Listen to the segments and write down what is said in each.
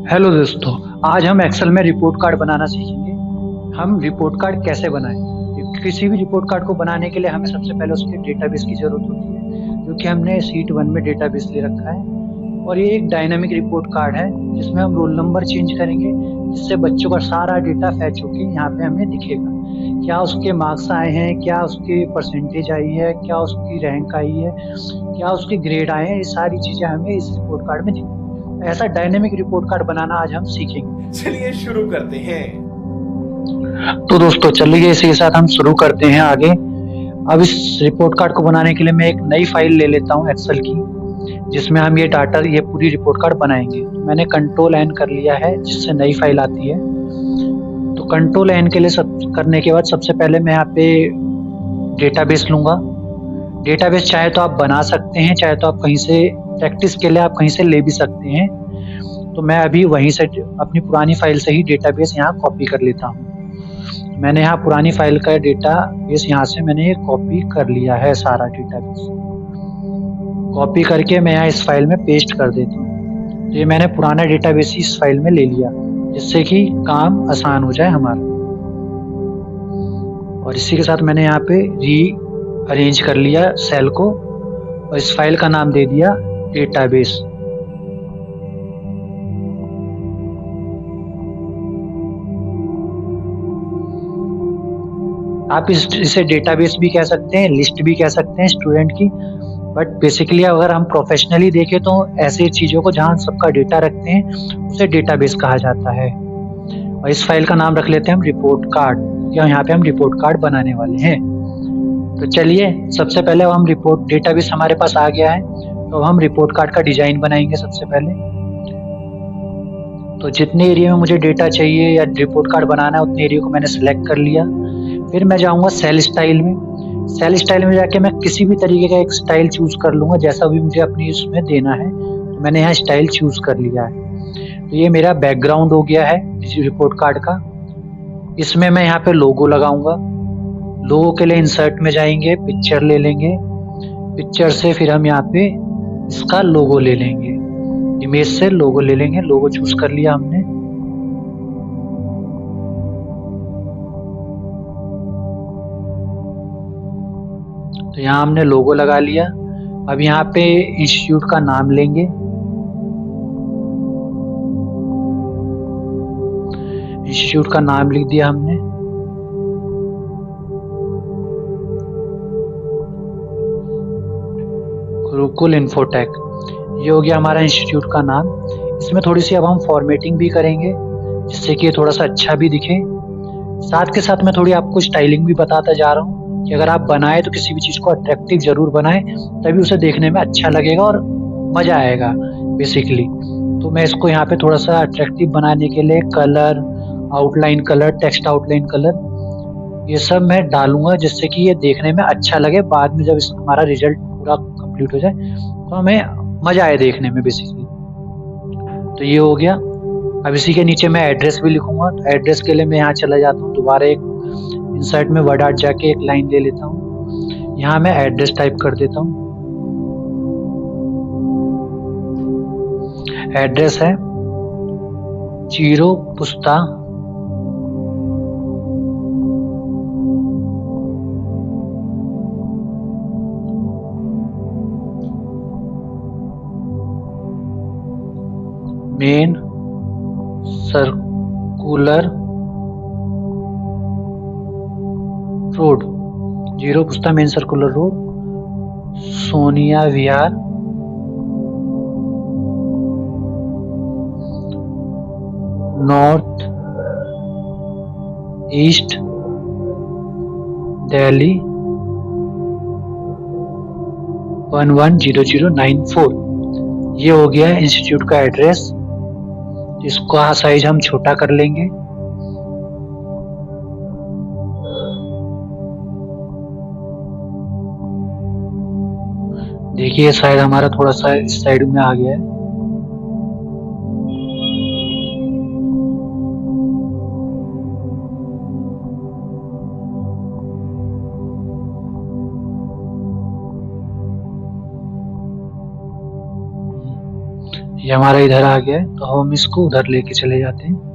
Hello दोस्तों, आज हम एक्सेल में रिपोर्ट कार्ड बनाना सीखेंगे। हम रिपोर्ट कार्ड कैसे बनाएं? किसी भी रिपोर्ट कार्ड को बनाने के लिए हमें सबसे पहले उसके डेटाबेस की ज़रूरत होती है, जो कि हमने शीट 1 में डेटाबेस ले रखा है। और ये एक डायनामिक रिपोर्ट कार्ड है, जिसमें हम रोल नंबर चेंज करेंगे, जिससे बच्चों का सारा डेटा फैच होके यहाँ पे हमें दिखेगा। क्या उसके मार्क्स आए हैं, क्या उसकी परसेंटेज आई है, क्या उसकी रैंक आई है, क्या उसके ग्रेड आए हैं, ये सारी चीज़ें हमें इस रिपोर्ट कार्ड में दिखेंगी। ऐसा डायनेमिक रिपोर्ट कार्ड बनाना आज हम सीखेंगे। चलिए शुरू करते हैं। तो दोस्तों चलिए इसी के साथ हम शुरू करते हैं आगे। अब इस रिपोर्ट कार्ड को बनाने के लिए मैं एक नई फाइल ले लेता हूँ एक्सेल की, जिसमें हम ये पूरी रिपोर्ट कार्ड बनाएंगे। तो मैंने कंट्रोल एन कर लिया है, जिससे नई फाइल आती है। तो कंट्रोल एन के लिए सब करने के बाद सबसे पहले मैं यहाँ पे डेटाबेस लूंगा। डेटाबेस चाहे तो आप बना सकते हैं, चाहे तो आप कहीं से प्रैक्टिस के लिए आप कहीं से ले भी सकते हैं। तो मैं अभी वहीं से अपनी पुरानी फाइल से ही डेटाबेस यहाँ कॉपी कर लेता हूँ। मैंने यहाँ पुरानी फाइल का डेटाबेस यहाँ से मैंने कॉपी कर लिया है। सारा डेटाबेस कॉपी करके मैं यहाँ इस फाइल में पेस्ट कर देता हूँ। तो ये मैंने पुराना डेटाबेस ही इस फाइल में ले लिया, जिससे कि काम आसान हो जाए हमारा। और इसी के साथ मैंने यहाँ पे री अरेंज कर लिया सेल को, और इस फाइल का नाम दे दिया डेटाबेस। आप इसे डेटाबेस भी कह सकते हैं, लिस्ट भी कह सकते हैं स्टूडेंट की। बट बेसिकली अगर हम प्रोफेशनली देखें तो ऐसी चीज़ों को जहाँ सबका डेटा रखते हैं, उसे डेटाबेस कहा जाता है। और इस फाइल का नाम रख लेते हैं हम रिपोर्ट कार्ड, क्योंकि यहाँ पे हम रिपोर्ट कार्ड बनाने वाले हैं। तो चलिए सबसे पहले हम रिपोर्ट डेटाबेस हमारे पास आ गया है, तो हम रिपोर्ट कार्ड का डिजाइन बनाएंगे सबसे पहले। तो जितने एरिया में मुझे डेटा चाहिए या रिपोर्ट कार्ड बनाना है, उतने एरिया को मैंने सेलेक्ट कर लिया। फिर मैं जाऊंगा सेल स्टाइल में। सेल स्टाइल में जाके मैं किसी भी तरीके का एक स्टाइल चूज कर लूंगा, जैसा भी मुझे अपनी उसमें देना है। तो मैंने यहाँ स्टाइल चूज कर लिया है। तो ये मेरा बैकग्राउंड हो गया है इस रिपोर्ट कार्ड का। इसमें मैं यहाँ पे लोगो लगाऊंगा। लोगो के लिए इंसर्ट में जाएंगे, पिक्चर ले लेंगे। पिक्चर से फिर हम यहाँ पे इसका लोगो ले लेंगे, इमेज से लोगो ले लेंगे। लोगो चूज कर लिया हमने। तो यहाँ हमने लोगो लगा लिया। अब यहाँ पे इंस्टीट्यूट का नाम लेंगे। इंस्टीट्यूट का नाम लिख दिया हमने। गुरुकुल इन्फोटेक, ये हो गया हमारा इंस्टीट्यूट का नाम। इसमें थोड़ी सी अब हम फॉर्मेटिंग भी करेंगे, जिससे कि ये थोड़ा सा अच्छा भी दिखे। साथ के साथ मैं थोड़ी आपको स्टाइलिंग भी बताता जा रहा हूँ कि अगर आप बनाए तो किसी भी चीज़ को अट्रैक्टिव जरूर बनाए, तभी उसे देखने में अच्छा लगेगा और मज़ा आएगा बेसिकली। तो मैं इसको यहाँ पे थोड़ा सा अट्रैक्टिव बनाने के लिए colour, outline colour, text outline colour, ये सब मैं डालूंगा, जिससे कि ये देखने में अच्छा लगे। बाद में जब इसका हमारा रिजल्ट पूरा कंप्लीट हो जाए, तो हमें मज़ा आए देखने में बेसिकली। तो ये हो गया। अब इसी के नीचे मैं एड्रेस भी लिखूंगा। तो एड्रेस के लिए मैं यहाँ चला जाता हूँ, दोबारा एक इंसर्ट में वर्ड आर्ट जाके एक लाइन ले लेता हूँ। यहाँ मैं एड्रेस टाइप कर देता हूँ। एड्रेस है 0 पुस्ता मेन सर्कुलर रोड, 0 पुस्ता मेन सर्कुलर रोड, सोनिया विहार, नॉर्थ ईस्ट दिल्ली 110094। ये हो गया है इंस्टीट्यूट का एड्रेस। इसको साइज हम छोटा कर लेंगे। देखिए शायद हमारा थोड़ा सा इस साइड में आ गया है। ये हमारा इधर आ गया है, तो हम इसको उधर लेके चले जाते हैं।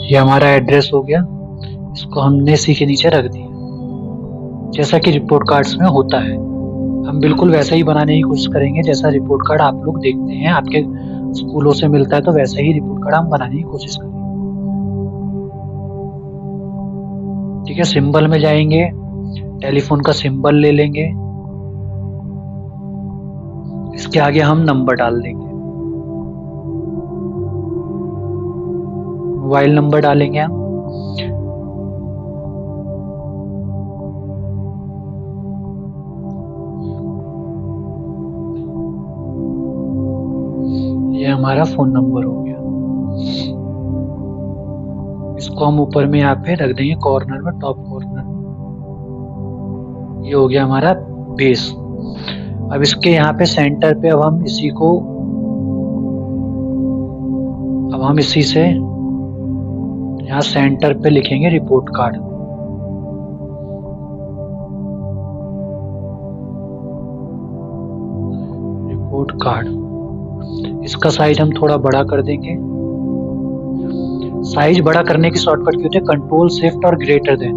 ये हमारा एड्रेस हो गया, इसको हमने इसी के नीचे रख दिया, जैसा कि रिपोर्ट कार्ड्स में होता है। हम बिल्कुल वैसा ही बनाने की कोशिश करेंगे जैसा रिपोर्ट कार्ड आप लोग देखते हैं आपके स्कूलों से मिलता है, तो वैसा ही रिपोर्ट कार्ड हम बनाने की कोशिश करेंगे। ठीक है, सिंबल में जाएंगे, टेलीफोन का सिंबल ले लेंगे, इसके आगे हम नंबर डाल देंगे, मोबाइल नंबर डालेंगे हम। ये हमारा फोन नंबर हो गया, इसको हम ऊपर में यहाँ पे रख देंगे कॉर्नर में, टॉप कॉर्नर। ये हो गया हमारा बेस। अब इसके यहाँ पे सेंटर पे अब हम इसी से यहाँ सेंटर पे लिखेंगे रिपोर्ट कार्ड। रिपोर्ट कार्ड, इसका साइज हम थोड़ा बड़ा कर देंगे। साइज बड़ा करने की शॉर्टकट की होती है कंट्रोल शिफ्ट और ग्रेटर देन,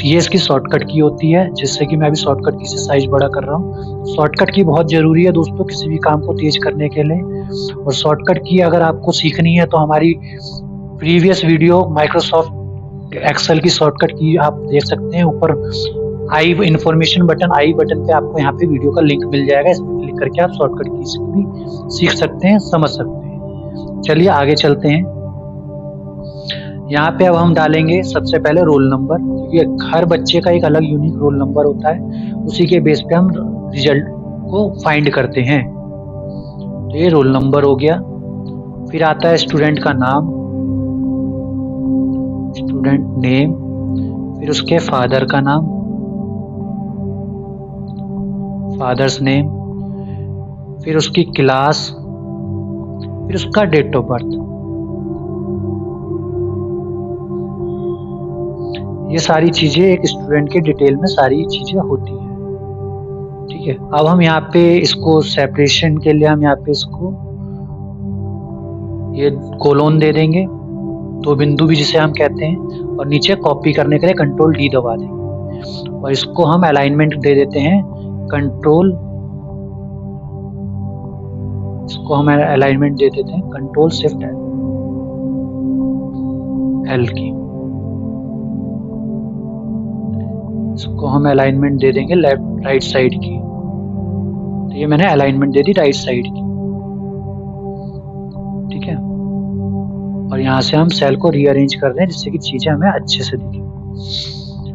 ये इसकी शॉर्टकट की होती है, जिससे कि मैं अभी शॉर्टकट की से साइज बड़ा कर रहा हूँ। शॉर्टकट की बहुत जरूरी है दोस्तों किसी भी काम को तेज करने के लिए, और शॉर्टकट की अगर आपको सीखनी है तो हमारी प्रीवियस वीडियो माइक्रोसॉफ्ट एक्सेल की शॉर्टकट की आप देख सकते हैं। ऊपर आई बटन पे आपको यहाँ पे वीडियो का लिंक मिल जाएगा, इस पर क्लिक करके आप शॉर्टकट की भी सीख सकते हैं, समझ सकते हैं। चलिए आगे चलते हैं। यहाँ पे अब हम डालेंगे सबसे पहले रोल नंबर, क्योंकि हर बच्चे का एक अलग यूनिक रोल नंबर होता है, उसी के बेस पे हम रिजल्ट को फाइंड करते हैं। तो ये रोल नंबर हो गया। फिर आता है स्टूडेंट का नाम, स्टूडेंट नेम, फिर उसके फादर का नाम, फादर्स नेम, फिर उसकी क्लास, फिर उसका डेट ऑफ बर्थ। ये सारी चीजें एक स्टूडेंट के डिटेल में सारी चीजें होती हैं। ठीक है, अब हम यहाँ पे इसको सेपरेशन के लिए हम यहाँ पे इसको ये कोलोन दे देंगे, दो बिंदु भी जिसे हम कहते हैं, और नीचे कॉपी करने के लिए कंट्रोल डी दबा देंगे, और इसको हम अलाइनमेंट दे देते हैं कंट्रोल शिफ्ट एल की। इसको हम अलाइनमेंट दे देंगे लेफ्ट राइट साइड की। तो ये मैंने अलाइनमेंट दे दी राइट साइड की। ठीक है, और यहाँ से हम सेल को रीअरेंज कर दें जिससे कि चीजें हमें अच्छे से दिखें।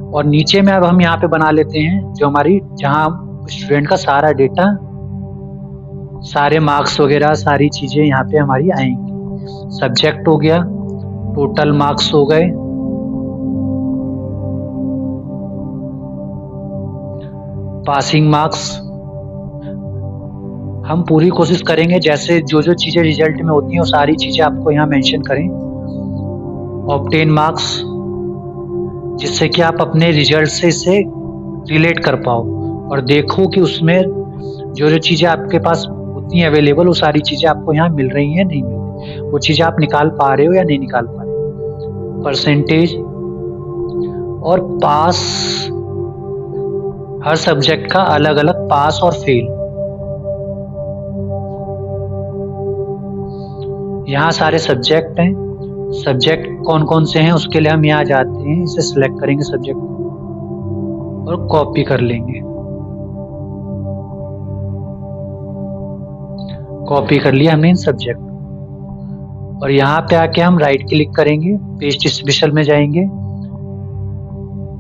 और नीचे में अब हम यहाँ पे बना लेते हैं जो हमारी, जहाँ स्टूडेंट का सारा डेटा, सारे मार्क्स वगैरह सारी चीजें यहाँ पे हमारी आएंगी। सब्जेक्ट हो गया, टोटल मार्क्स हो गए, पासिंग मार्क्स। हम पूरी कोशिश करेंगे जैसे जो जो चीजें रिजल्ट में होती हैं वो सारी चीजें आपको यहाँ मेंशन करें। ऑब्टेन मार्क्स, जिससे कि आप अपने रिजल्ट से इसे रिलेट कर पाओ और देखो कि उसमें जो जो चीजें आपके पास उतनी अवेलेबल, वो सारी चीजें आपको यहाँ मिल रही हैं नहीं मिल रही, वो चीजें आप निकाल पा रहे हो या नहीं निकाल पा रहे। परसेंटेज और पास, हर सब्जेक्ट का अलग अलग पास और फेल। यहाँ सारे सब्जेक्ट हैं, सब्जेक्ट कौन कौन से हैं उसके लिए हम यहाँ जाते हैं, इसे सिलेक्ट करेंगे सब्जेक्ट और कॉपी कर लेंगे। कॉपी कर लिया हमने इन सब्जेक्ट, और यहाँ पे आके हम राइट क्लिक करेंगे, पेस्ट स्पेशल में जाएंगे,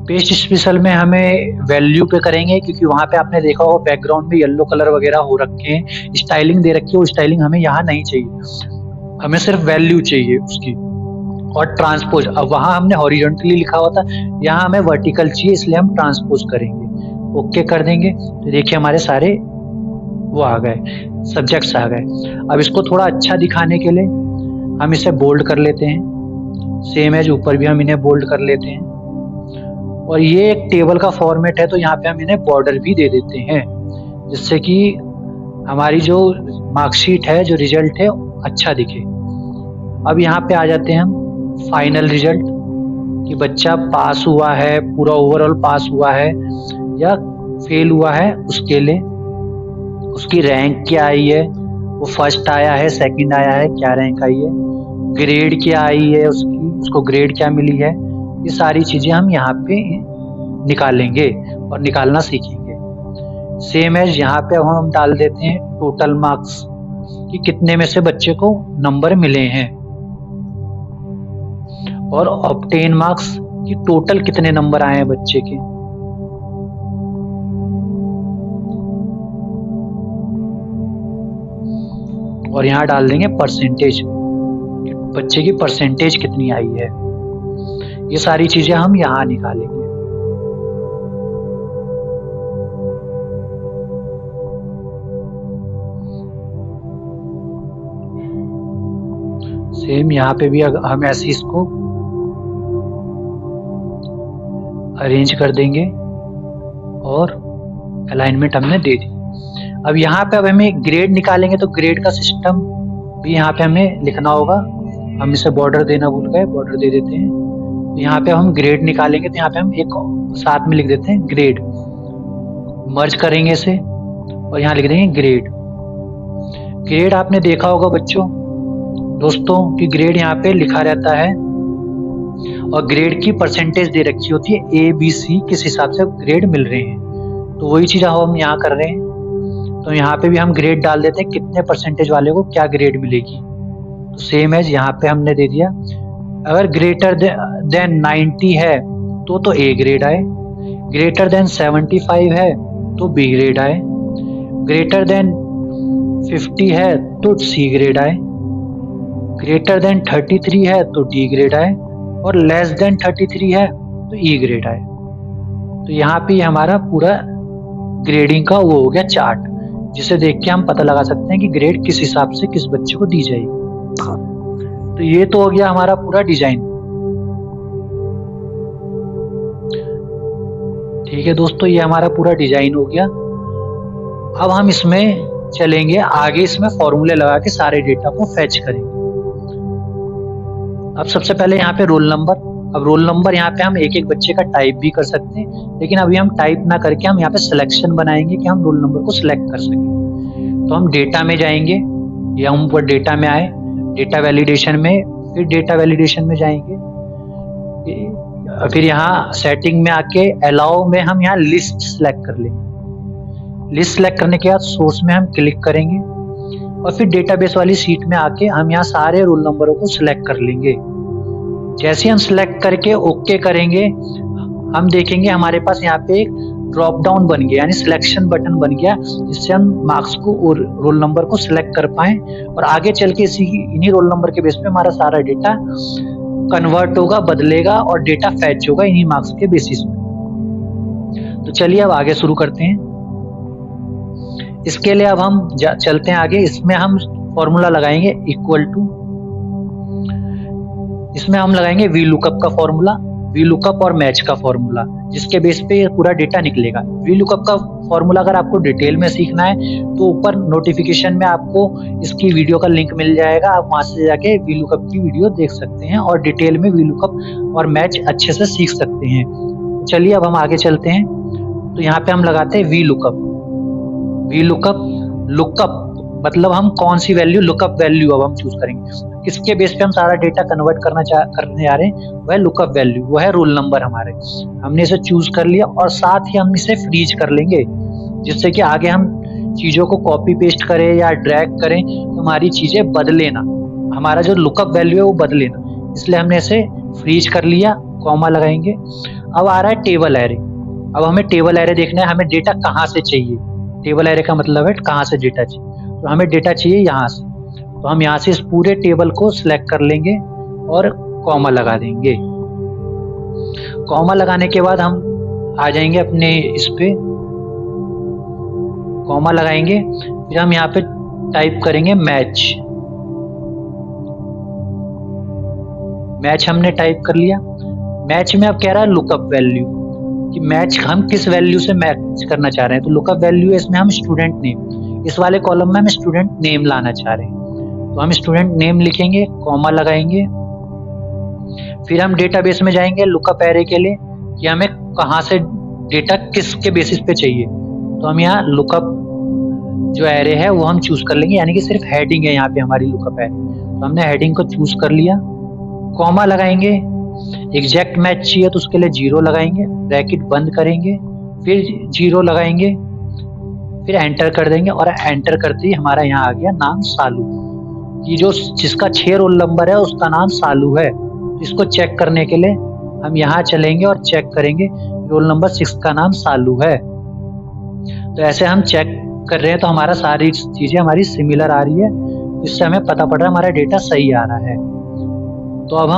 पेस्ट स्पेशल में हमें वैल्यू पे करेंगे, क्योंकि वहाँ पे आपने देखा होगा बैकग्राउंड में येलो कलर वगैरह हो रखे हैं, स्टाइलिंग दे रखी है, वो स्टाइलिंग हमें यहाँ नहीं चाहिए, हमें सिर्फ वैल्यू चाहिए उसकी। और ट्रांसपोज, अब वहाँ हमने हॉरिजॉन्टली लिखा हुआ था, यहाँ हमें वर्टिकल चाहिए, इसलिए हम ट्रांसपोज करेंगे, ओके कर देंगे। तो देखिए हमारे सारे वो आ गए, सब्जेक्ट्स आ गए। अब इसको थोड़ा अच्छा दिखाने के लिए हम इसे बोल्ड कर लेते हैं, सेम एज ऊपर भी हम इन्हें बोल्ड कर लेते हैं। और ये एक टेबल का फॉर्मेट है, तो यहाँ पे हम इन्हें बॉर्डर भी दे देते हैं, जिससे कि हमारी जो मार्कशीट है, जो रिजल्ट है, अच्छा दिखे। अब यहाँ पे आ जाते हैं हम फाइनल रिजल्ट, कि बच्चा पास हुआ है, पूरा ओवरऑल पास हुआ है या फेल हुआ है, उसके लिए उसकी रैंक क्या आई है, वो फर्स्ट आया है, सेकंड आया है, क्या रैंक आई है, ग्रेड क्या आई है उसकी, उसको ग्रेड क्या मिली है, ये सारी चीजें हम यहाँ पे निकालेंगे और निकालना सीखेंगे। सेम एज यहाँ पे अब हम डाल देते हैं टोटल मार्क्स, कि कितने में से बच्चे को नंबर मिले हैं, और ऑब्टेन मार्क्स कि टोटल कितने नंबर आए हैं बच्चे के। और यहाँ डाल देंगे परसेंटेज, बच्चे की परसेंटेज कितनी आई है। ये सारी चीजें हम यहाँ निकालेंगे। सेम यहाँ पे भी हम ऐसे इसको अरेंज कर देंगे और अलाइनमेंट हमने दे दी। अब यहाँ पे अब हमें ग्रेड निकालेंगे, तो ग्रेड का सिस्टम भी यहाँ पे हमें लिखना होगा। हम इसे बॉर्डर देना भूल गए, बॉर्डर दे देते हैं। तो यहाँ पे हम ग्रेड निकालेंगे, तो यहाँ पे हम एक साथ में लिख देते हैं ग्रेड, मर्ज करेंगे इसे और यहाँ लिख देंगे ग्रेड। ग्रेड आपने देखा होगा बच्चों दोस्तों कि ग्रेड यहाँ पे लिखा रहता है और ग्रेड की परसेंटेज दे रखी होती है, ए बी सी किस हिसाब से ग्रेड मिल रहे हैं। तो वही चीज हम यहाँ कर रहे हैं। तो यहाँ पे भी हम ग्रेड डाल देते हैं, कितने परसेंटेज वाले को क्या ग्रेड मिलेगी। तो सेम एज यहाँ पे हमने दे दिया, अगर ग्रेटर देन 90 है तो ए ग्रेड आए, ग्रेटर देन 75 है तो बी ग्रेड आए, ग्रेटर देन 50 है तो सी ग्रेड आए, ग्रेटर देन 33 है तो डी ग्रेड आए, और लेस देन 33 है तो ई ग्रेड आए। तो यहाँ पे हमारा पूरा ग्रेडिंग का वो हो गया चार्ट, जिसे देख के हम पता लगा सकते हैं कि ग्रेड किस हिसाब से किस बच्चे को दी जाएगी। तो ये तो हो गया हमारा पूरा डिजाइन। ठीक है दोस्तों, ये हमारा पूरा डिजाइन हो गया। अब हम इसमें चलेंगे आगे, इसमें फॉर्मूले लगा के सारे डेटा को फेच करेंगे। अब सबसे पहले यहाँ पे रोल नंबर। अब रोल नंबर यहाँ पे हम एक एक बच्चे का टाइप भी कर सकते हैं, लेकिन अभी हम टाइप ना करके हम यहाँ पे सिलेक्शन बनाएंगे कि हम रोल नंबर को सिलेक्ट कर सकें। तो हम डेटा में जाएंगे, या हम ऊपर डेटा में आए, डेटा वैलिडेशन में, फिर डेटा वैलिडेशन में जाएंगे, फिर यहाँ सेटिंग में आके अलाउ में हम यहाँ लिस्ट सिलेक्ट कर लेंगे। लिस्ट सिलेक्ट करने के बाद सोर्स में हम क्लिक करेंगे और फिर डेटाबेस वाली सीट में आके हम यहाँ सारे रोल नंबरों को सिलेक्ट कर लेंगे। जैसे हम सिलेक्ट करके ओके करेंगे, हम देखेंगे हमारे पास यहाँ पे एक ड्रॉप डाउन बन गया, यानी सिलेक्शन बटन बन गया, जिससे हम मार्क्स को और रोल नंबर को सिलेक्ट कर पाए और आगे चल के इन्हीं रोल नंबर के बेस पे हमारा सारा डेटा कन्वर्ट होगा, बदलेगा और डेटा फैच होगा इन्हीं मार्क्स के बेसिस पे। तो चलिए अब आगे शुरू करते हैं। इसके लिए अब हम चलते हैं आगे। इसमें हम फॉर्मूला लगाएंगे इक्वल टू, इसमें हम लगाएंगे वी लुकअप का फॉर्मूला, वी लुकअप और मैच का फॉर्मूला, जिसके बेस पे पूरा डेटा निकलेगा। वी लुकअप का फॉर्मूला अगर आपको डिटेल में सीखना है तो ऊपर नोटिफिकेशन में आपको इसकी वीडियो का लिंक मिल जाएगा, आप वहां से जाके वी लुकअप की वीडियो देख सकते हैं और डिटेल में वी लुकअप और मैच अच्छे से सीख सकते हैं। चलिए अब हम आगे चलते हैं। तो यहाँ पे हम लगाते हैं V lookup. V lookup, lookup मतलब हम कौन सी वैल्यू, लुकअप वैल्यू अब हम चूज करेंगे, किसके बेस पे हम सारा डेटा कन्वर्ट करने जा रहे हैं, वह लुकअप वैल्यू, वो है रोल नंबर हमारे। हमने इसे चूज कर लिया और साथ ही हम इसे फ्रीज कर लेंगे, जिससे कि आगे हम चीजों को कॉपी पेस्ट करें या ड्रैग करें तो हमारी चीजें बदले ना, हमारा जो लुकअप वैल्यू है वो बदले ना, इसलिए हमने इसे फ्रीज कर लिया कॉमा लगाएंगे। अब आ रहा है टेबल एरे। अब हमें टेबल एरे देखना है, हमें डेटा कहाँ से चाहिए। टेबल एरे का मतलब है कहाँ से डेटा चाहिए, तो हमें डेटा चाहिए यहाँ से। तो हम यहाँ से इस पूरे टेबल को सिलेक्ट कर लेंगे और कॉमा लगा देंगे। कॉमा लगाने के बाद हम आ जाएंगे अपने इस पे, कॉमा लगाएंगे, फिर हम यहाँ पे टाइप करेंगे मैच। मैच हमने टाइप कर लिया। मैच में अब कह रहा है लुकअप वैल्यू, कि मैच हम किस वैल्यू से मैच करना चाह रहे हैं। तो लुकअप वैल्यू है इसमें हम स्टूडेंट नेम, इस वाले कॉलम में हम स्टूडेंट नेम लाना चाह रहे हैं। तो हम स्टूडेंट नेम लिखेंगे, कॉमा लगाएंगे, फिर हम डेटाबेस में जाएंगे लुकअप एरे के लिए कि हमें कहाँ से डेटा किसके बेसिस पे चाहिए। तो हम यहाँ लुकअप जो एरे है वो हम चूज कर लेंगे, यानी कि सिर्फ हेडिंग है यहाँ पे हमारी लुकअप एरे। तो हमने हेडिंग को चूज कर लिया, कॉमा लगाएंगे, एग्जैक्ट मैच चाहिए तो उसके लिए 0 लगाएंगे, ब्रैकेट बंद करेंगे, फिर 0 लगाएंगे, फिर एंटर कर देंगे। और एंटर करते ही हमारा यहाँ आ गया नाम सालू। ये जो जिसका 6 रोल नंबर है उसका नाम सालू है। इसको चेक करने के लिए हम यहाँ चलेंगे और चेक करेंगे, रोल नंबर 6 का नाम सालू है। तो ऐसे हम चेक कर रहे हैं तो हमारा सारी चीजें हमारी सिमिलर आ रही है, इससे हमें पता पड़ रहा है हमारा डेटा सही आ रहा है। तो अब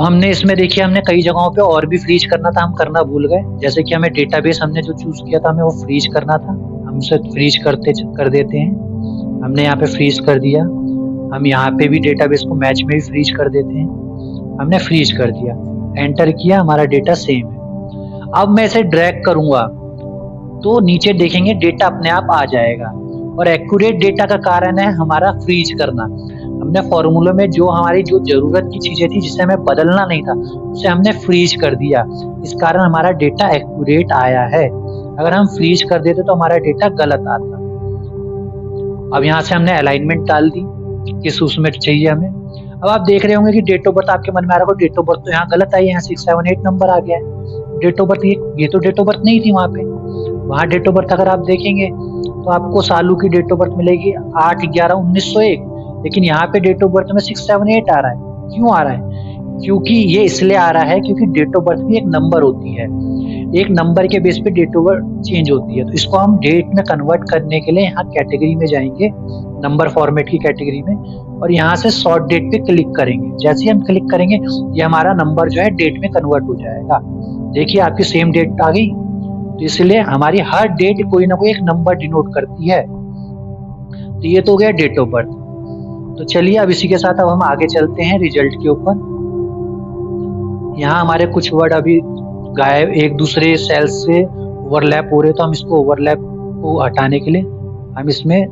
हमने इसमें देखिए, हमने कई जगहों पे और भी फ्रीज करना था, हम करना भूल गए। जैसे कि हमें डेटाबेस हमने जो चूज किया था हमें वो फ्रीज करना था, हम उसे फ्रीज कर देते हैं। हमने यहाँ पे फ्रीज कर दिया। हम यहाँ पे भी डेटाबेस को मैच में भी फ्रीज कर देते हैं, हमने फ्रीज कर दिया, एंटर किया, हमारा डेटा सेम है। अब मैं इसे ड्रैग करूंगा तो नीचे देखेंगे डेटा अपने आप आ जाएगा। और एक्यूरेट डेटा का कारण है हमारा फ्रीज करना। हमने फॉर्मूले में जो हमारी जो जरूरत की चीजें थी जिसे हमें बदलना नहीं था उसे हमने फ्रीज कर दिया, इस कारण हमारा डेटा एक्यूरेट आया है। अगर हम फ्रीज कर देते तो हमारा डेटा गलत आता। अब यहाँ से हमने अलाइनमेंट डाल दी किस उसमें चाहिए हमें। अब आप देख रहे होंगे कि डेट ऑफ बर्थ आपके मन में आ रहा है, डेट ऑफ बर्थ तो यहाँ गलत आई है, यहाँ 678 नंबर आ गया है। डेट ऑफ बर्थ ये तो डेट ऑफ बर्थ नहीं थी वहाँ पे। वहाँ डेट ऑफ बर्थ अगर आप देखेंगे तो आपको सालू की डेट ऑफ बर्थ मिलेगी 8/11/1901, लेकिन यहाँ पे डेट ऑफ बर्थ में 678 आ रहा है। क्यों आ रहा है? क्योंकि ये इसलिए आ रहा है क्योंकि डेट ऑफ बर्थ भी एक नंबर होती है, एक नंबर के बेस पे डेट ऑफ बर्थ चेंज होती है। तो इसको हम डेट में कन्वर्ट करने के लिए यहाँ कैटेगरी में जाएंगे, नंबर फॉर्मेट की कैटेगरी में, और यहाँ से शॉर्ट डेट पे क्लिक करेंगे। जैसे ही हम क्लिक करेंगे ये हमारा नंबर जो है डेट में कन्वर्ट हो जाएगा। देखिए आपकी सेम डेट आ गई। तो इसलिए हमारी हर डेट कोई ना कोई एक नंबर डिनोट करती है। तो ये तो हो गया डेट ऑफ बर्थ। तो चलिए अब इसी के साथ अब हम आगे चलते हैं रिजल्ट के ऊपर। यहाँ हमारे कुछ वर्ड अभी गायब, एक दूसरे सेल्स से ओवरलैप हो रहे, तो हम इसको ओवरलैप को हटाने के लिए हम इसमें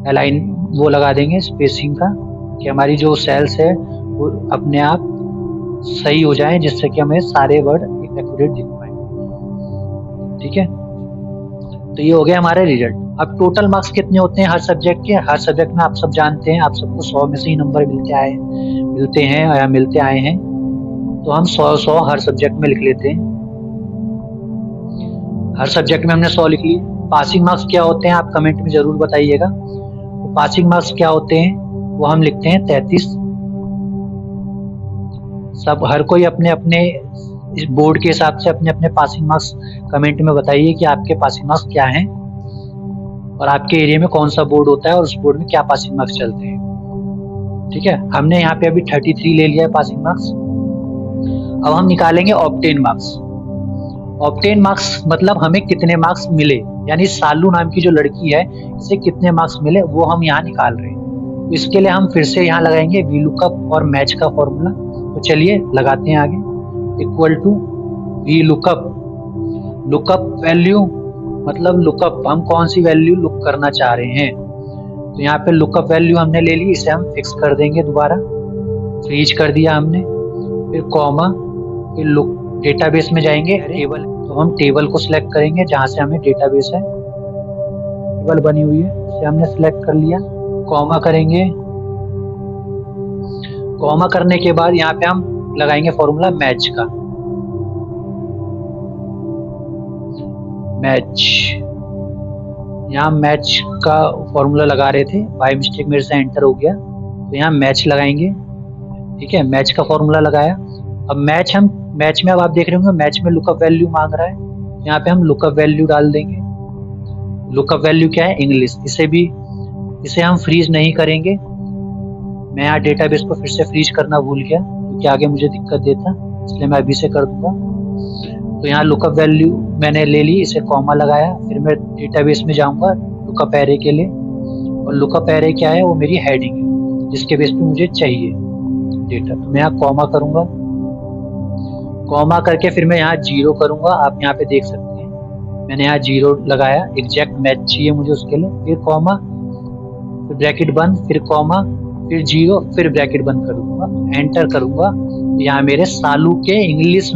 अलाइन वो लगा देंगे स्पेसिंग का, कि हमारी जो सेल्स है वो अपने आप सही हो जाए, जिससे कि हमें सारे वर्ड एक्यूरेट दिख पाए। ठीक है, तो ये हो गया हमारा रिजल्ट। अब टोटल मार्क्स कितने होते हैं हर सब्जेक्ट के? हर सब्जेक्ट में आप सब जानते हैं, आप सबको 100 में से ही नंबर मिलते आए हैं। तो हम 100 हर सब्जेक्ट में लिख लेते हैं। हर सब्जेक्ट में हमने 100 लिख लिए। पासिंग मार्क्स क्या होते हैं आप कमेंट में जरूर बताइएगा। तो पासिंग मार्क्स क्या होते हैं वो हम लिखते हैं 33। सब हर कोई अपने अपने इस बोर्ड के हिसाब से अपने अपने पासिंग मार्क्स कमेंट में बताइए कि आपके पासिंग मार्क्स क्या हैं और आपके एरिया में कौन सा बोर्ड होता है और उस बोर्ड में क्या पासिंग मार्क्स चलते हैं। ठीक है, हमने यहाँ पे अभी 33 ले लिया है पासिंग मार्क्स। अब हम निकालेंगे ऑब्टेन मार्क्स। ऑब्टेन मार्क्स मतलब हमें कितने मार्क्स मिले, यानी सालू नाम की जो लड़की है इसे कितने मार्क्स मिले वो हम यहाँ निकाल रहे हैं। तो इसके लिए हम फिर से यहाँ लगाएंगे VLOOKUP और मैच का फॉर्मूला। तो चलिए लगाते हैं आगे। Equal to VLOOKUP, lookup value मतलब लुकअप हम कौन सी वैल्यू लुक करना चाह रहे हैं। तो यहाँ पे लुकअप वैल्यू हमने ले ली, इसे हम फिक्स कर देंगे, दोबारा फ्रीज कर दिया हमने, फिर कॉमा, फिर लुक डेटाबेस में जाएंगे टेबल, तो हम टेबल को सिलेक्ट करेंगे जहाँ से हमें डेटाबेस है, टेबल बनी हुई है, इसे हमने सिलेक्ट कर लिया। कॉमा करेंगे, कॉमा करने के बाद यहाँ पे हम लगाएंगे फॉर्मूला मैच का। मैच, यहाँ मैच का फॉर्मूला लगा रहे थे, बाय मिस्टेक मेरे से एंटर हो गया, तो यहाँ मैच लगाएंगे। ठीक है, मैच का फॉर्मूला लगाया। अब मैच में अब आप देख रहे होंगे मैच में लुकअप वैल्यू मांग रहा है, यहाँ पे हम लुकअप वैल्यू डाल देंगे। लुकअप वैल्यू क्या है? इंग्लिश। इसे हम फ्रीज नहीं करेंगे। मैं यहाँ डेटाबेस को फिर से फ्रीज करना भूल गया क्योंकि आगे मुझे दिक्कत देता, इसलिए मैं अभी से कर दूंगा। तो यहाँ लुकअप वैल्यू मैंने ले ली, इसे कॉमा लगाया, फिर मैं डेटाबेस में जाऊंगा लुकअप एरे के लिए। और लुकअप एरे क्या है? वो मेरी हेडिंग है जिसके बेस पे मुझे चाहिए डेटा। तो मैं यहाँ कॉमा करूंगा, कॉमा करके फिर मैं यहाँ 0 करूंगा। आप यहाँ पे देख सकते हैं मैंने यहाँ 0 लगाया, एग्जैक्ट मैच चाहिए मुझे उसके लिए। फिर कॉमा, फिर ब्रैकेट बंद, फिर कॉमा, फिर 0, फिर ब्रैकेट बंद कर दूंगा, एंटर करूंगा। यहाँ मेरे सालू के इंग्लिश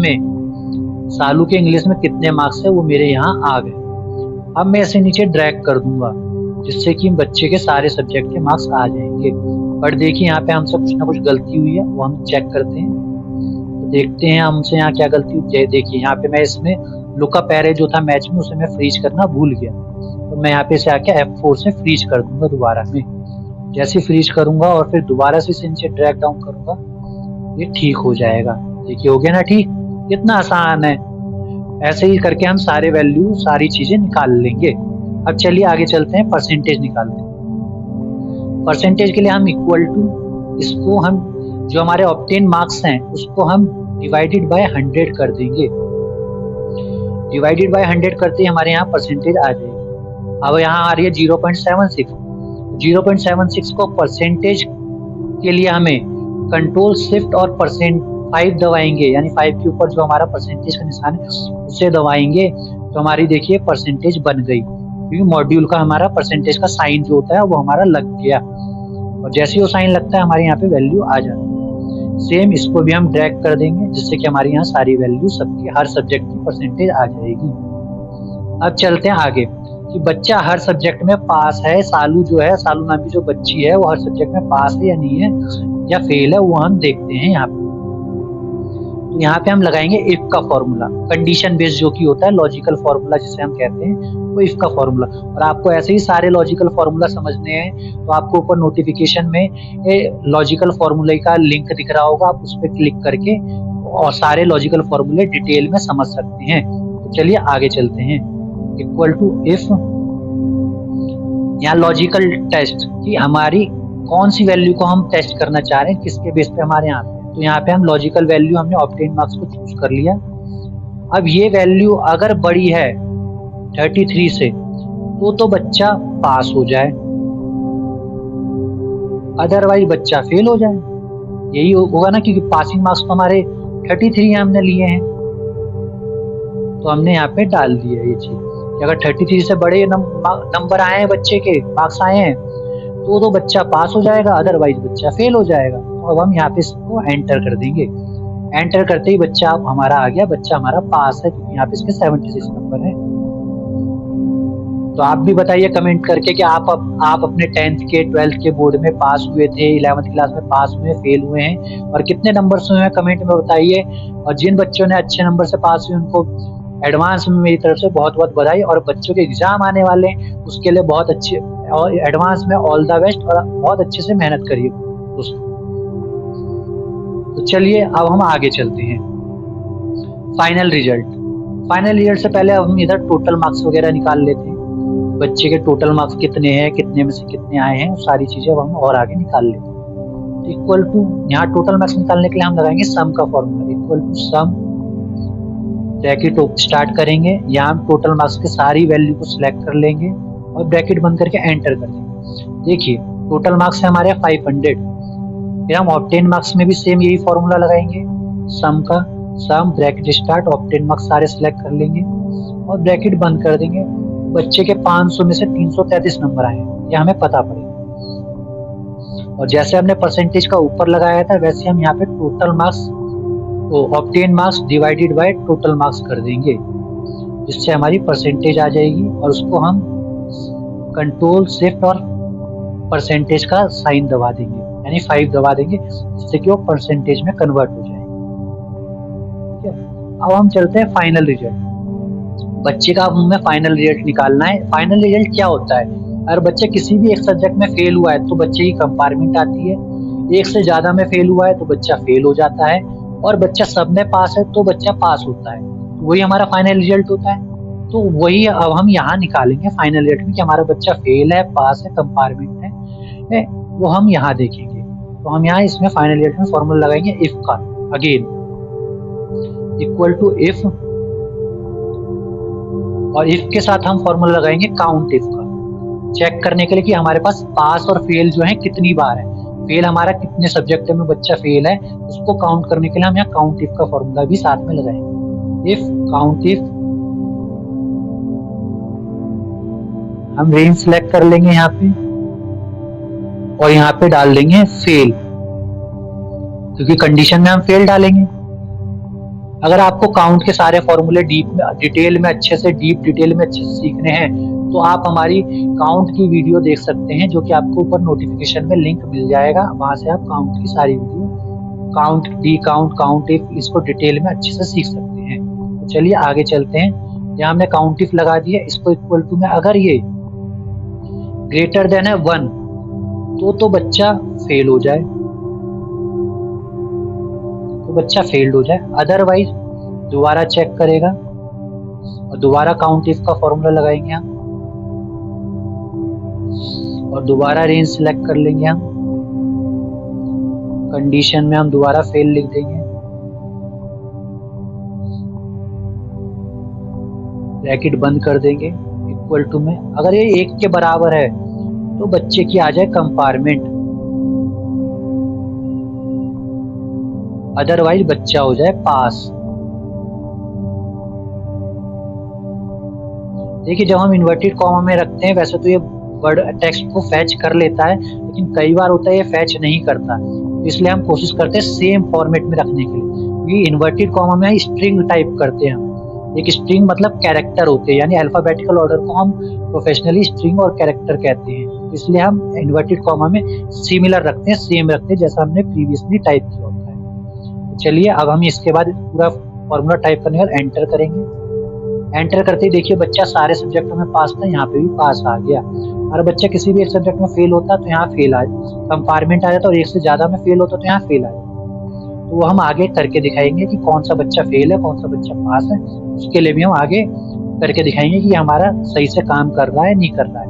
में कितने मार्क्स है वो मेरे यहाँ आ गए। अब मैं इसे नीचे ड्रैग कर दूंगा जिससे कि बच्चे के सारे सब्जेक्ट के मार्क्स आ जाएंगे। पर देखिए यहाँ पे हमसे कुछ ना कुछ गलती हुई है, वो हम चेक करते हैं। तो देखते हैं हमसे यहाँ क्या गलती हुई है। देखिए यहाँ पे मैं इसमें लुकअप एरे जो था मैच में उसे मैं फ्रीज करना भूल गया, तो मैं यहाँ पे से आके F4 से फ्रीज कर दूंगा दोबारा में। जैसे फ्रीज करूंगा और फिर दोबारा से इसे नीचे ड्रैग डाउन करूंगा, ये ठीक हो जाएगा। देखिए हो गया ना ठीक, कितना आसान है। ऐसे ही करके हम सारे वैल्यू सारी चीजें निकाल लेंगे। अब चलिए आगे चलते हैं, परसेंटेज निकालते हैं। परसेंटेज के लिए हम इक्वल टू, इसको हम जो हमारे ऑब्टेन मार्क्स हैं उसको हम डिवाइडेड बाय 100 कर देंगे। डिवाइडेड बाय 100 करते ही हमारे यहाँ परसेंटेज आ जाएगी। अब यहाँ आ रही है 0.76। 0.76 को परसेंटेज के लिए हमें कंट्रोल शिफ्ट और %5 दबाएंगे, यानी 5 के ऊपर जो हमारा परसेंटेज का निशान है उसे दबाएंगे तो हमारी देखिए परसेंटेज बन गई, क्योंकि मॉड्यूल का हमारा परसेंटेज का साइन जो होता है वो हमारा लग गया। और जैसे ही वो साइन लगता है हमारे यहाँ पे वैल्यू आ जाती है। सेम इसको भी हम ड्रैग कर देंगे जिससे कि हमारे यहाँ सारी वैल्यू सबकी हर सब्जेक्ट की परसेंटेज आ जाएगी। अब चलते हैं आगे कि बच्चा हर सब्जेक्ट में पास है। सालू जो है, सालू नाम की जो बच्ची है वो हर सब्जेक्ट में पास है या नहीं है या फेल है, वो हम देखते हैं यहाँ पे। तो यहाँ पे हम लगाएंगे इफ का फॉर्मूला, कंडीशन बेस्ड जो कि होता है, लॉजिकल फॉर्मूला जिसे हम कहते हैं, वो इफ का फॉर्मूला। और आपको ऐसे ही सारे लॉजिकल फॉर्मूला समझने हैं तो आपको ऊपर नोटिफिकेशन में लॉजिकल फॉर्मूले का लिंक दिख रहा होगा, आप उस पर क्लिक करके और सारे लॉजिकल फॉर्मूले डिटेल में समझ सकते हैं। तो चलिए आगे चलते हैं। इक्वल टू इफ, यहाँ लॉजिकल टेस्ट कि हमारी कौन सी वैल्यू को हम टेस्ट करना चाह रहे हैं, किसके बेस पे हमारे यहाँ पे। तो यहाँ पे हम लॉजिकल वैल्यू हमने ऑब्टेन मार्क्स को चूज कर लिया। अब ये वैल्यू अगर बड़ी है 33 से तो बच्चा पास हो जाए, अदरवाइज बच्चा फेल हो जाए। यही होगा ना, क्योंकि पासिंग मार्क्स तो हमारे 33 हमने लिए हैं, तो हमने यहाँ पे डाल दिया ये चीज कि अगर 33 से बड़े नंबर आए हैं, बच्चे के मार्क्स आए हैं तो बच्चा पास हो जाएगा, अदरवाइज बच्चा फेल हो जाएगा। तो अब हम यहाँ पे इसको एंटर कर देंगे। एंटर करते ही बच्चा हमारा आ गया, बच्चा हमारा पास है क्योंकि यहाँ पे इसके 76 नंबर है। तो आप भी बताइए कमेंट करके कि आप अपने 10th के 12th के बोर्ड में पास हुए थे, 11th क्लास में पास हुए, फेल हुए हैं और कितने नंबर से हुए हैं, कमेंट में बताइए। और जिन बच्चों ने अच्छे नंबर से पास हुए उनको एडवांस में मेरी तरफ से बहुत बहुत बधाई। और बच्चों के एग्जाम आने वाले हैं उसके लिए बहुत अच्छे और एडवांस में ऑल द बेस्ट, और बहुत अच्छे से मेहनत करिए दोस्तों। तो चलिए अब हम आगे चलते हैं। फाइनल रिजल्ट से पहले अब हम इधर टोटल मार्क्स वगैरह निकाल लेते हैं। बच्चे के टोटल मार्क्स कितने हैं, कितने में से कितने आए हैं, सारी चीजें हम और आगे निकाल लेते हैं। तो इक्वल टू, यहाँ टोटल मार्क्स निकालने के लिए हम लगाएंगे सम का formula, equal to sum, bracket start करेंगे। यहाँ हम टोटल मार्क्स के सारी वैल्यू को सिलेक्ट कर लेंगे और ब्रैकेट बंद करके एंटर कर देंगे। देखिए टोटल मार्क्स है हमारे 500। फिर हम ऑब्टेन मार्क्स में भी सेम यही फॉर्मूला लगाएंगे, सम का, सम ब्रैकेट स्टार्ट, ऑब्टेन मार्क्स सारे सिलेक्ट कर लेंगे और ब्रैकेट बंद कर देंगे। बच्चे के 500 में से 333 नंबर आए, ये हमें पता पड़ेगा। और जैसे हमने परसेंटेज का ऊपर लगाया था वैसे हम यहाँ पे total marks obtain marks divided by total marks कर देंगे, जिससे हमारी परसेंटेज आ जाएगी। और उसको हम कंट्रोल शिफ्ट और परसेंटेज का साइन दबा देंगे, यानी 5 दबा देंगे, जिससे कि वो परसेंटेज में कन्वर्ट हो जाएगी। ठीक है, अब हम चलते हैं फाइनल रिजल्ट। बच्चे का अब हमें फाइनल रिजल्ट निकालना है। फाइनल रिजल्ट क्या होता है? अगर बच्चा किसी भी एक सब्जेक्ट में फेल हुआ है तो बच्चे की कंपार्टमेंट आती है, एक से ज्यादा में फेल हुआ है तो बच्चा फेल हो जाता है, और बच्चा सब में पास है तो बच्चा पास होता है। वही हमारा फाइनल रिजल्ट होता है। तो वही अब हम यहाँ निकालेंगे फाइनल रिजल्ट में कि हमारा बच्चा फेल है, पास है, कंपार्टमेंट है, वो हम यहाँ देखेंगे। तो हम यहाँ इसमें फाइनल रिजल्ट में फॉर्मूला लगाएंगे इफ का, अगेन इक्वल टू इफ, और इफ के साथ हम फॉर्मूला लगाएंगे काउंट इफ का, चेक करने के लिए कि हमारे पास पास और फेल जो है कितनी बार है, फेल हमारा कितने सब्जेक्ट में बच्चा फेल है, उसको काउंट करने के लिए हम यहाँ काउंट इफ का फॉर्मूला भी साथ में लगाएंगे। इफ काउंट इफ, हम रेंज सेलेक्ट कर लेंगे यहाँ पे, और यहाँ पे डाल देंगे फेल, क्योंकि कंडीशन में हम फेल डालेंगे। अगर आपको काउंट के सारे फॉर्मूले डिटेल में अच्छे से सीखने हैं तो आप हमारी काउंट की वीडियो देख सकते हैं, जो कि आपको ऊपर नोटिफिकेशन में लिंक मिल जाएगा। वहां से आप काउंट की सारी video, count, D count, count if, इसको डिटेल में अच्छे से सीख सकते हैं। तो चलिए आगे चलते हैं। यहाँ हमने काउंट इफ लगा दिया, इसको इक्वल टू में अगर ये ग्रेटर देन है 1 तो बच्चा फेल हो जाए, तो बच्चा फेल्ड हो जाए। अदरवाइज दोबारा चेक करेगा और दोबारा काउंट इफ का फॉर्मूला लगाएंगे हम, और दोबारा रेंज सिलेक्ट कर लेंगे हम। कंडीशन में हम दोबारा फेल लिख देंगे, ब्रैकेट बंद कर देंगे, इक्वल टू में अगर ये 1 के बराबर है तो बच्चे की आ जाए कंपार्टमेंट, अदरवाइज बच्चा हो जाए पास। देखिए जब हम इन्वर्टेड कॉमा में रखते हैं, वैसे तो ये वर्ड टेक्स्ट को फैच कर लेता है, लेकिन कई बार होता है ये फैच नहीं करता, इसलिए हम कोशिश करते हैं सेम फॉर्मेट में रखने के लिए। ये इन्वर्टेड कॉमा में स्ट्रिंग टाइप करते हैं हम। एक स्ट्रिंग मतलब कैरेक्टर होते हैं, यानी अल्फाबेटिकल ऑर्डर को हम प्रोफेशनली स्ट्रिंग और कैरेक्टर कहते हैं, इसलिए हम इन्वर्टेड कॉमा में सिमिलर रखते हैं, सेम रखते हैं जैसा हमने प्रीवियसली टाइप किया होता है। चलिए अब हम इसके बाद पूरा फॉर्मूला टाइप करने के बाद एंटर करेंगे। एंटर करते ही देखिए बच्चा सारे सब्जेक्टों में पास था, यहाँ पे भी पास आ गया। और बच्चा किसी भी एक सब्जेक्ट में फेल होता तो यहाँ फेल आ जाए, कंपार्टमेंट आ जाता, और एक से ज्यादा में फेल होता तो यहाँ फेल आ जाए। तो वो हम आगे करके दिखाएंगे कि कौन सा बच्चा फेल है, कौन सा बच्चा पास है, उसके लिए भी हम आगे करके दिखाएंगे कि हमारा सही से काम कर रहा है नहीं कर रहा है।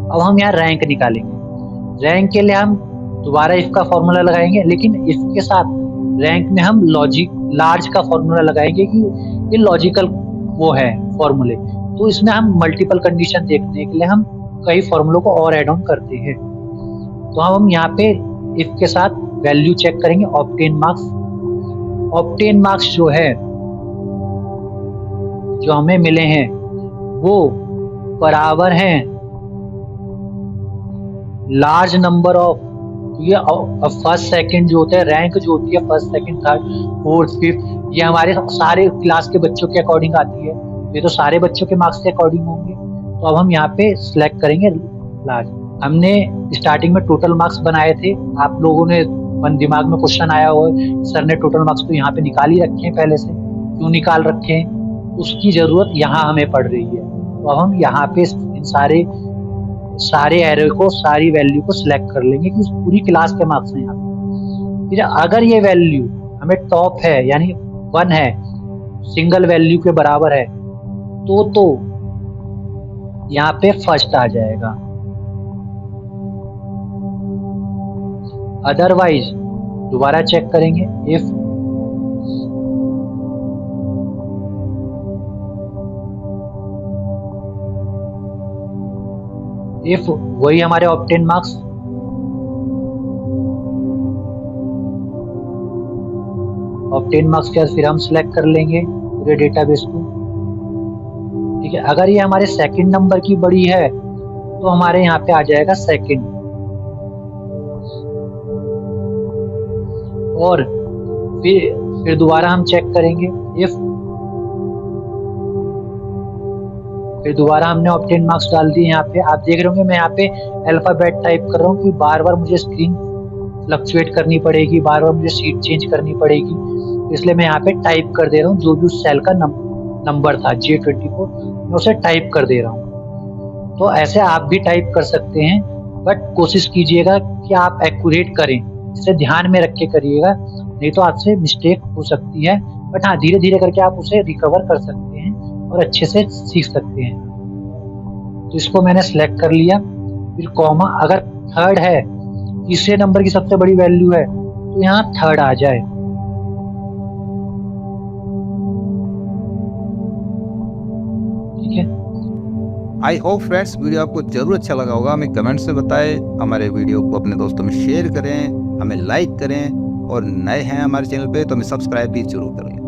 अब हम यहाँ रैंक निकालेंगे। रैंक के लिए हम दोबारा इफ का फॉर्मूला लगाएंगे, लेकिन इफ के साथ रैंक में हम लार्ज का फॉर्मूला लगाएंगे कि ये लॉजिकल वो है फॉर्मूले। तो इसमें हम मल्टीपल कंडीशन देखने के लिए हम कई फॉर्मूलों को और ऐड ऑन करते हैं। तो हम यहाँ पे इफ के साथ वैल्यू चेक करेंगे, ऑब्टेन मार्क्स। ऑब्टेन मार्क्स जो है, जो हमें मिले हैं वो बराबर हैं लार्ज नंबर ऑफ, ये फर्स्ट सेकंड जो होता है, रैंक जो होती है first second third fourth fifth, ये हमारे सारे क्लास के बच्चों के अकॉर्डिंग आती है, ये तो सारे बच्चों के मार्क्स के अकॉर्डिंग होंगे। तो अब हम यहाँ पे सिलेक्ट करेंगे लार्ज। हमने स्टार्टिंग में टोटल मार्क्स बनाए थे, आप लोगों ने दिमाग में क्वेश्चन आया हो सर ने टोटल मार्क्स तो यहाँ पे निकाल ही रखे हैं पहले से, क्यों निकाल रखे हैं, उसकी जरूरत यहाँ हमें पड़ रही है। तो अब हम यहाँ पे इन सारे एरे को, सारी वैल्यू को सिलेक्ट कर लेंगे कि पूरी क्लास के मार्क्स हैं यहाँ पे। फिर अगर ये वैल्यू हमें टॉप है यानी 1 है, सिंगल वैल्यू के बराबर है, तो यहाँ पे फर्स्ट आ जाएगा। अदरवाइज दोबारा चेक करेंगे इफ वही हमारे ऑब्टेन मार्क्स, ऑब्टेन मार्क्स के बाद फिर हम सिलेक्ट कर लेंगे पूरे डेटाबेस को। ठीक है, अगर ये हमारे सेकंड नंबर की बड़ी है तो हमारे यहाँ पे आ जाएगा सेकंड, और फिर दोबारा हम चेक करेंगे फिर दोबारा हमने ऑब्टेन मार्क्स डाल दिए। यहाँ पे आप देख रहे होंगे मैं यहाँ पे अल्फाबेट टाइप कर रहा हूँ कि बार बार मुझे स्क्रीन फ्लक्चुएट करनी पड़ेगी, बार बार मुझे सीट चेंज करनी पड़ेगी, इसलिए मैं यहाँ पे टाइप कर दे रहा हूँ जो भी उस सेल का नंबर था J24, मैं उसे टाइप कर दे रहा हूँ। तो ऐसे आप भी टाइप कर सकते हैं, बट कोशिश कीजिएगा कि आप एक्यूरेट करें, इसे ध्यान में रख के करिएगा, नहीं तो आपसे मिस्टेक हो सकती है। बट हाँ, धीरे धीरे करके आप उसे रिकवर कर सकते हैं और अच्छे से सीख सकते हैं। तो इसको मैंने सेलेक्ट कर लिया, फिर कॉमा, अगर थर्ड है, तीसरे नंबर की सबसे बड़ी वैल्यू है, तो यहाँ थर्ड आ जाए। ठीक है। आई होप फ्रेंड्स वीडियो आपको जरूर अच्छा लगा होगा। हमें कमेंट से बताएं, हमारे वीडियो को अपने दोस्तों में शेयर करें, हमें लाइक करें और नए हैं हमारे चैनल पे तो हमें सब्सक्राइब भी जरूर करें।